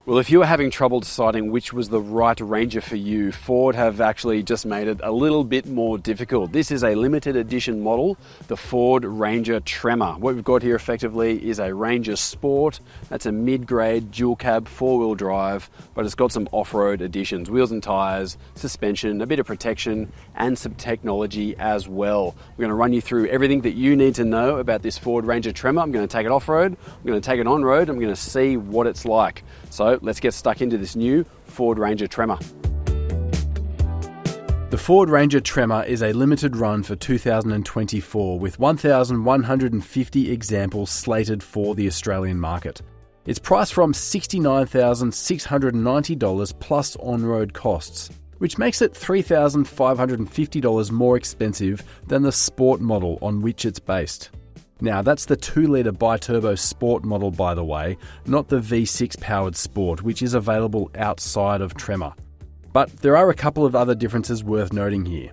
Well, if you were having trouble deciding which was the right Ranger for you, Ford have actually just made it a little bit more difficult. This is a limited edition model, the Ford Ranger Tremor. What we've got here effectively is a Ranger Sport. That's a mid-grade dual cab 4-wheel drive, but it's got some off-road additions, wheels and tyres, suspension, a bit of protection, and some technology as well. We're going to run you through everything that you need to know about this Ford Ranger Tremor. I'm going to take it off-road, I'm going to take it on-road, I'm going to see what it's like. So let's get stuck into this new Ford Ranger Tremor. The Ford Ranger Tremor is a limited run for 2024 with 1,150 examples slated for the Australian market. It's priced from $69,690 plus on-road costs, which makes it $3,550 more expensive than the Sport model on which it's based. Now, that's the 2-litre bi-turbo Sport model, by the way, not the V6 powered Sport, which is available outside of Tremor. But there are a couple of other differences worth noting here.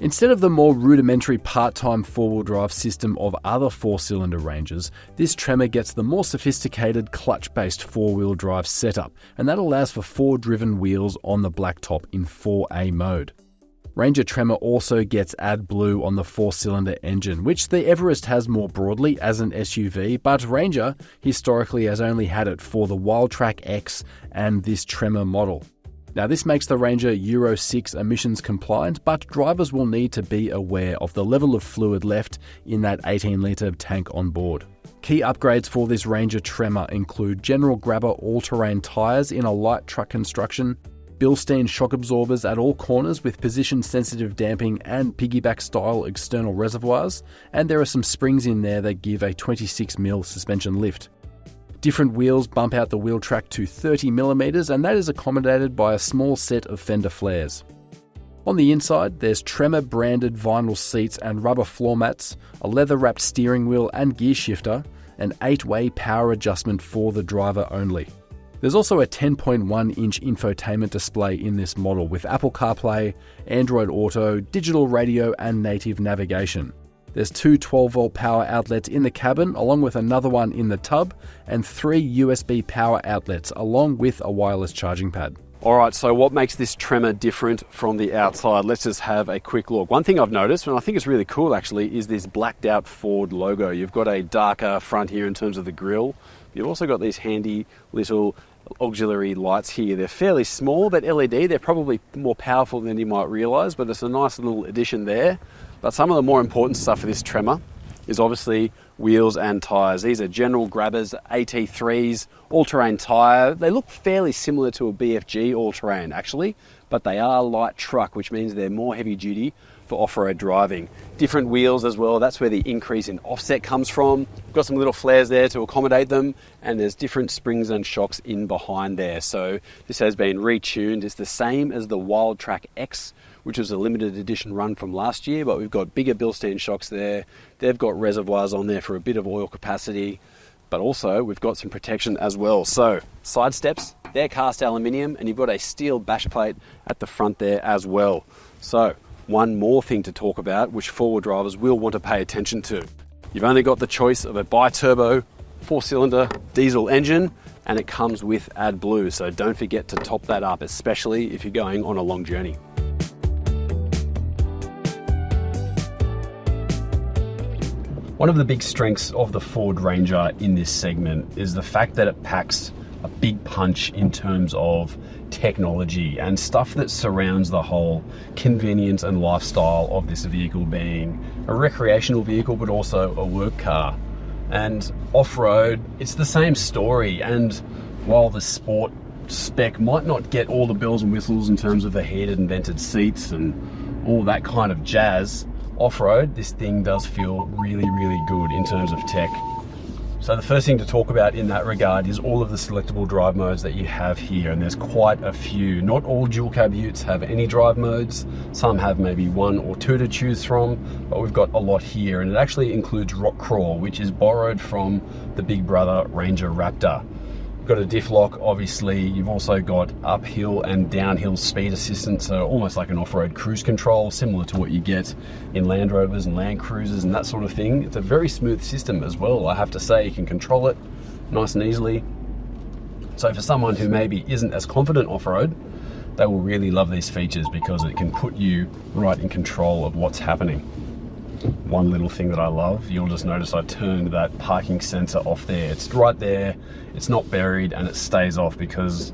Instead of the more rudimentary part-time 4-wheel drive system of other 4-cylinder Rangers, this Tremor gets the more sophisticated clutch-based 4-wheel drive setup, and that allows for 4-driven wheels on the blacktop in 4A mode. Ranger Tremor also gets AdBlue on the 4-cylinder engine, which the Everest has more broadly as an SUV, but Ranger historically has only had it for the Wildtrak X and this Tremor model. Now, this makes the Ranger Euro 6 emissions compliant, but drivers will need to be aware of the level of fluid left in that 18-litre tank on board. Key upgrades for this Ranger Tremor include General Grabber all-terrain tyres in a light truck construction, Bilstein shock absorbers at all corners with position-sensitive damping and piggyback-style external reservoirs, and there are some springs in there that give a 26mm suspension lift. Different wheels bump out the wheel track to 30mm, and that is accommodated by a small set of fender flares. On the inside, there's Tremor-branded vinyl seats and rubber floor mats, a leather-wrapped steering wheel and gear shifter, an 8-way power adjustment for the driver only. There's also a 10.1-inch infotainment display in this model with Apple CarPlay, Android Auto, digital radio and native navigation. There's 2 12-volt power outlets in the cabin along with another one in the tub and 3 USB power outlets along with a wireless charging pad. Alright, so what makes this Tremor different from the outside? Let's just have a quick look. One thing I've noticed, and I think it's really cool actually, is this blacked out Ford logo. You've got a darker front here in terms of the grille. You've also got these handy little auxiliary lights here. They're fairly small, but LED. They're probably more powerful than you might realise, but it's a nice little addition there. But some of the more important stuff for this Tremor is obviously wheels and tyres. These are General Grabbers AT3s, all-terrain tyre. They look fairly similar to a BFG all-terrain actually, but they are light truck, which means they're more heavy duty for off-road driving. Different wheels as well, that's where the increase in offset comes from. We've got some little flares there to accommodate them, and there's different springs and shocks in behind there. So this has been retuned. It's the same as the Wildtrak X, which was a limited edition run from last year, but we've got bigger Bilstein shocks there. They've got reservoirs on there for a bit of oil capacity, but also we've got some protection as well. So side steps, they're cast aluminium, and you've got a steel bash plate at the front there as well. So one more thing to talk about, which 4-wheel drivers will want to pay attention to. You've only got the choice of a bi-turbo 4-cylinder diesel engine, and it comes with AdBlue, so don't forget to top that up, especially if you're going on a long journey. One of the big strengths of the Ford Ranger in this segment is the fact that it packs a big punch in terms of technology and stuff that surrounds the whole convenience and lifestyle of this vehicle being a recreational vehicle but also a work car. And off-road, it's the same story, and while the Sport spec might not get all the bells and whistles in terms of the heated and vented seats and all that kind of jazz, off-road, this thing does feel really, really good in terms of tech. So the first thing to talk about in that regard is all of the selectable drive modes that you have here, and there's quite a few. Not all dual cab utes have any drive modes. Some have maybe 1 or 2 to choose from, but we've got a lot here, and it actually includes rock crawl, which is borrowed from the big brother Ranger Raptor. You've got a diff lock, obviously. You've also got uphill and downhill speed assistance, so almost like an off-road cruise control, similar to what you get in Land Rovers and Land Cruisers and that sort of thing. It's a very smooth system as well, I have to say. You can control it nice and easily. So for someone who maybe isn't as confident off-road, they will really love these features because it can put you right in control of what's happening. One little thing that I love, you'll just notice I turned that parking sensor off there. It's right there, it's not buried, and it stays off because,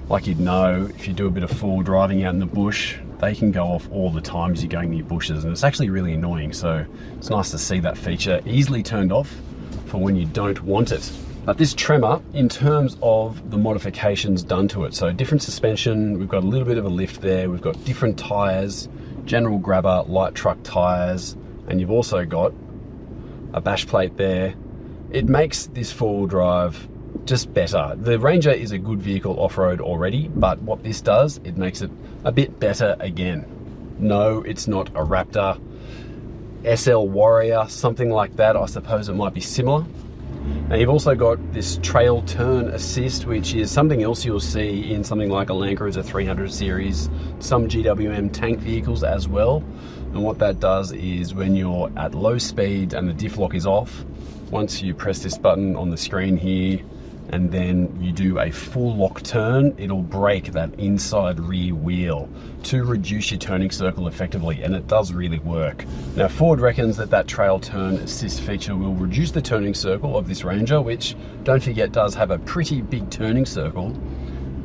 like you'd know, if you do a bit of full driving out in the bush, they can go off all the time as you're going near bushes, and it's actually really annoying. So it's nice to see that feature easily turned off for when you don't want it. But this Tremor, in terms of the modifications done to it, so different suspension, we've got a little bit of a lift there, we've got different tyres, general grabber, light truck tyres, and you've also got a bash plate there. It makes this four-wheel drive just better. The Ranger is a good vehicle off-road already, but what this does, it makes it a bit better again. No, it's not a Raptor, SL Warrior, something like that. I suppose it might be similar. Now you've also got this trail turn assist, which is something else you'll see in something like a Land Cruiser 300 series, some GWM tank vehicles as well. And what that does is when you're at low speed and the diff lock is off, once you press this button on the screen here, and then you do a full lock turn, it'll brake that inside rear wheel to reduce your turning circle effectively, and it does really work. Now Ford reckons that that trail turn assist feature will reduce the turning circle of this Ranger, which, don't forget, does have a pretty big turning circle,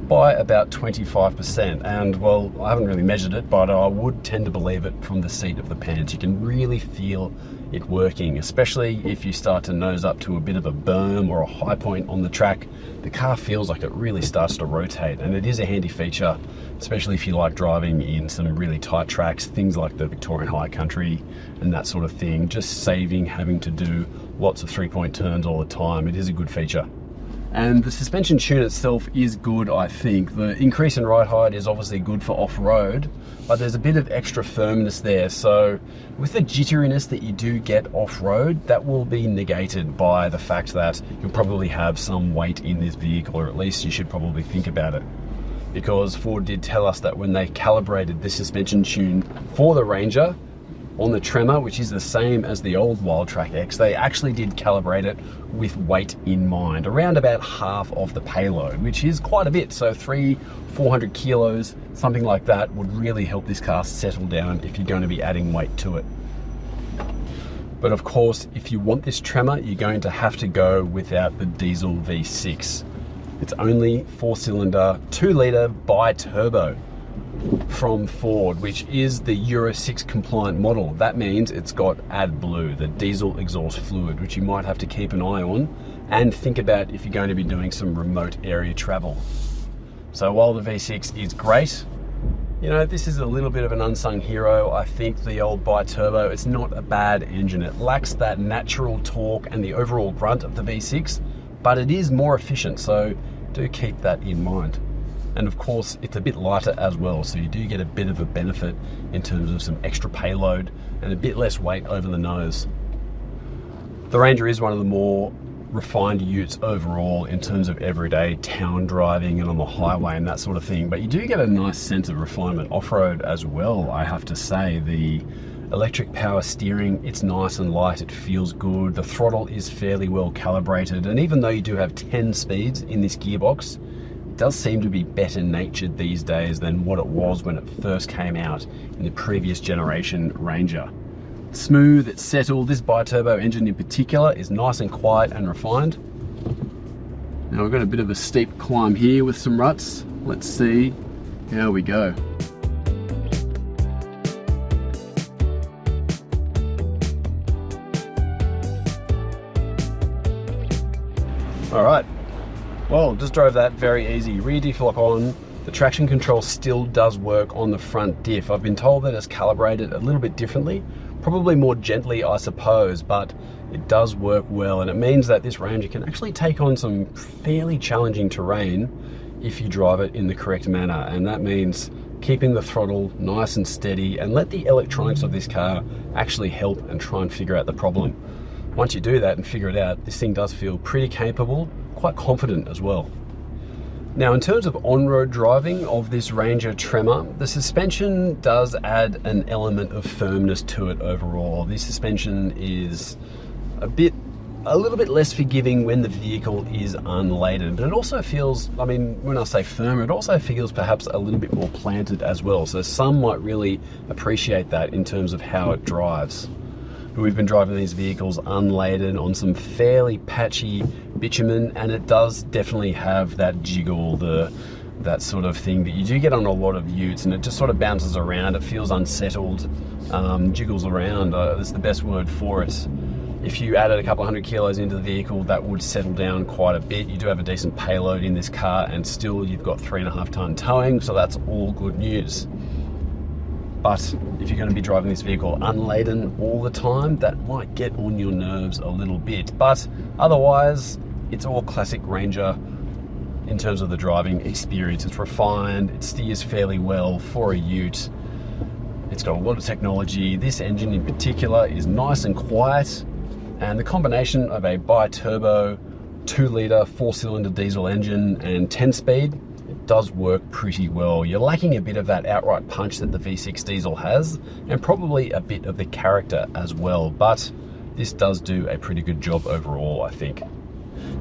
by about 25%. And well, I haven't really measured it, but I would tend to believe it from the seat of the pants. You can really feel it working, especially if you start to nose up to a bit of a berm or a high point on the track. The car feels like it really starts to rotate, and it is a handy feature, especially if you like driving in some really tight tracks, things like the Victorian High Country and that sort of thing, just saving having to do lots of three-point turns all the time. It is a good feature. And the suspension tune itself is good, I think. The increase in ride height is obviously good for off-road, but there's a bit of extra firmness there. So with the jitteriness that you do get off-road, that will be negated by the fact that you'll probably have some weight in this vehicle, or at least you should probably think about it. Because Ford did tell us that when they calibrated the suspension tune for the Ranger on the Tremor, which is the same as the old Wildtrak X, they actually did calibrate it with weight in mind, around about half of the payload, which is quite a bit. So 300-400 kilos, something like that, would really help this car settle down if you're going to be adding weight to it. But of course, if you want this Tremor, you're going to have to go without the diesel V6. It's only 4-cylinder, 2-litre bi-turbo from Ford, which is the Euro 6 compliant model. That means it's got AdBlue, the diesel exhaust fluid, which you might have to keep an eye on and think about if you're going to be doing some remote area travel. So while the V6 is great, you know, this is a little bit of an unsung hero. I think the old bi-turbo, it's not a bad engine. It lacks that natural torque and the overall grunt of the V6, but it is more efficient, so do keep that in mind. And of course, it's a bit lighter as well, so you do get a bit of a benefit in terms of some extra payload and a bit less weight over the nose. The Ranger is one of the more refined utes overall in terms of everyday town driving and on the highway and that sort of thing, but you do get a nice sense of refinement off-road as well, I have to say. The electric power steering, it's nice and light, it feels good. The throttle is fairly well calibrated, and even though you do have 10 speeds in this gearbox, does seem to be better natured these days than what it was when it first came out in the previous generation Ranger. Smooth, it's settled. This bi-turbo engine in particular is nice and quiet and refined. Now we've got a bit of a steep climb here with some ruts. Let's see how we go. All right. Well, just drove that very easy. Rear diff lock on. The traction control still does work on the front diff. I've been told that it's calibrated a little bit differently, probably more gently, I suppose, but it does work well, and it means that this Ranger can actually take on some fairly challenging terrain if you drive it in the correct manner, and that means keeping the throttle nice and steady and let the electronics of this car actually help and try and figure out the problem. Once you do that and figure it out, this thing does feel pretty capable, quite confident as well. Now, in terms of on-road driving of this Ranger Tremor, the suspension does add an element of firmness to it overall. This suspension is a bit a little bit less forgiving when the vehicle is unladen, but it also feels, I mean, when I say firmer, it also feels perhaps a little bit more planted as well. So some might really appreciate that in terms of how it drives. We've been driving these vehicles unladen on some fairly patchy bitumen, and it does definitely have that jiggle, that sort of thing that you do get on a lot of utes, and it just sort of bounces around. It feels unsettled, jiggles around. That's the best word for it. If you added a couple of 100 kilos into the vehicle, that would settle down quite a bit. You do have a decent payload in this car, and still you've got 3.5 ton towing, so that's all good news. But if you're going to be driving this vehicle unladen all the time, that might get on your nerves a little bit. But otherwise, it's all classic Ranger in terms of the driving experience. It's refined, it steers fairly well for a ute. It's got a lot of technology. This engine in particular is nice and quiet, and the combination of a bi-turbo 2-litre 4-cylinder diesel engine and 10-speed, it does work pretty well. You're lacking a bit of that outright punch that the V6 diesel has, and probably a bit of the character as well, but this does do a pretty good job overall, I think.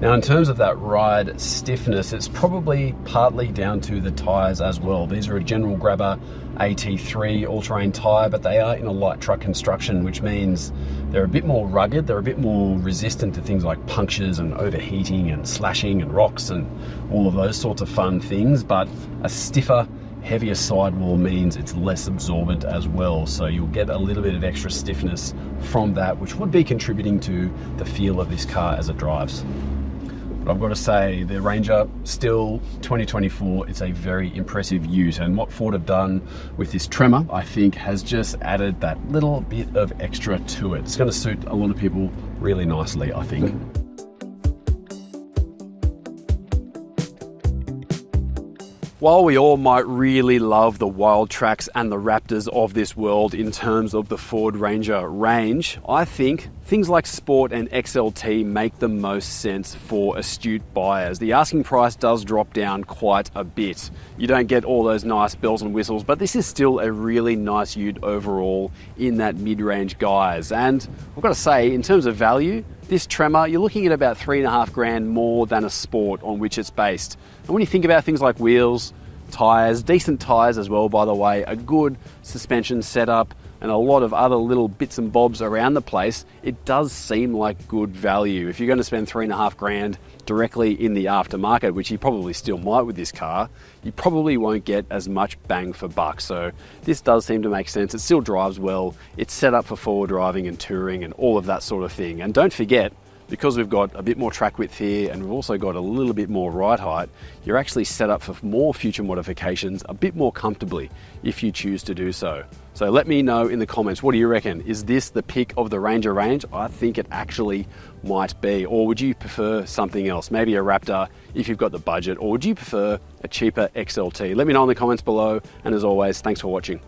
Now, in terms of that ride stiffness, it's probably partly down to the tyres as well. These are a General Grabber AT3 all-terrain tyre, but they are in a light truck construction, which means they're a bit more rugged, they're a bit more resistant to things like punctures and overheating and slashing and rocks and all of those sorts of fun things, but a stiffer, heavier sidewall means it's less absorbent as well, so you'll get a little bit of extra stiffness from that, which would be contributing to the feel of this car as it drives. But I've got to say, the Ranger, still 2024, it's a very impressive ute, and what Ford have done with this Tremor, I think, has just added that little bit of extra to it. It's going to suit a lot of people really nicely, I think. While we all might really love the wild tracks and the Raptors of this world in terms of the Ford Ranger range, I think things like Sport and XLT make the most sense for astute buyers. The asking price does drop down quite a bit. You don't get all those nice bells and whistles, but this is still a really nice ute overall in that mid-range guise. And I've got to say, in terms of value, this Tremor, you're looking at about $3,500 more than a Sport on which it's based. And when you think about things like wheels, tyres, decent tyres as well, by the way, a good suspension setup, and a lot of other little bits and bobs around the place, it does seem like good value. If you're going to spend $3,500 directly in the aftermarket, which you probably still might with this car, you probably won't get as much bang for buck. So this does seem to make sense. It still drives well. It's set up for forward driving and touring and all of that sort of thing. And don't forget, because we've got a bit more track width here and we've also got a little bit more ride height, you're actually set up for more future modifications a bit more comfortably if you choose to do so. So let me know in the comments, what do you reckon? Is this the pick of the Ranger range? I think it actually might be. Or would you prefer something else? Maybe a Raptor if you've got the budget, or would you prefer a cheaper XLT? Let me know in the comments below, and as always, thanks for watching.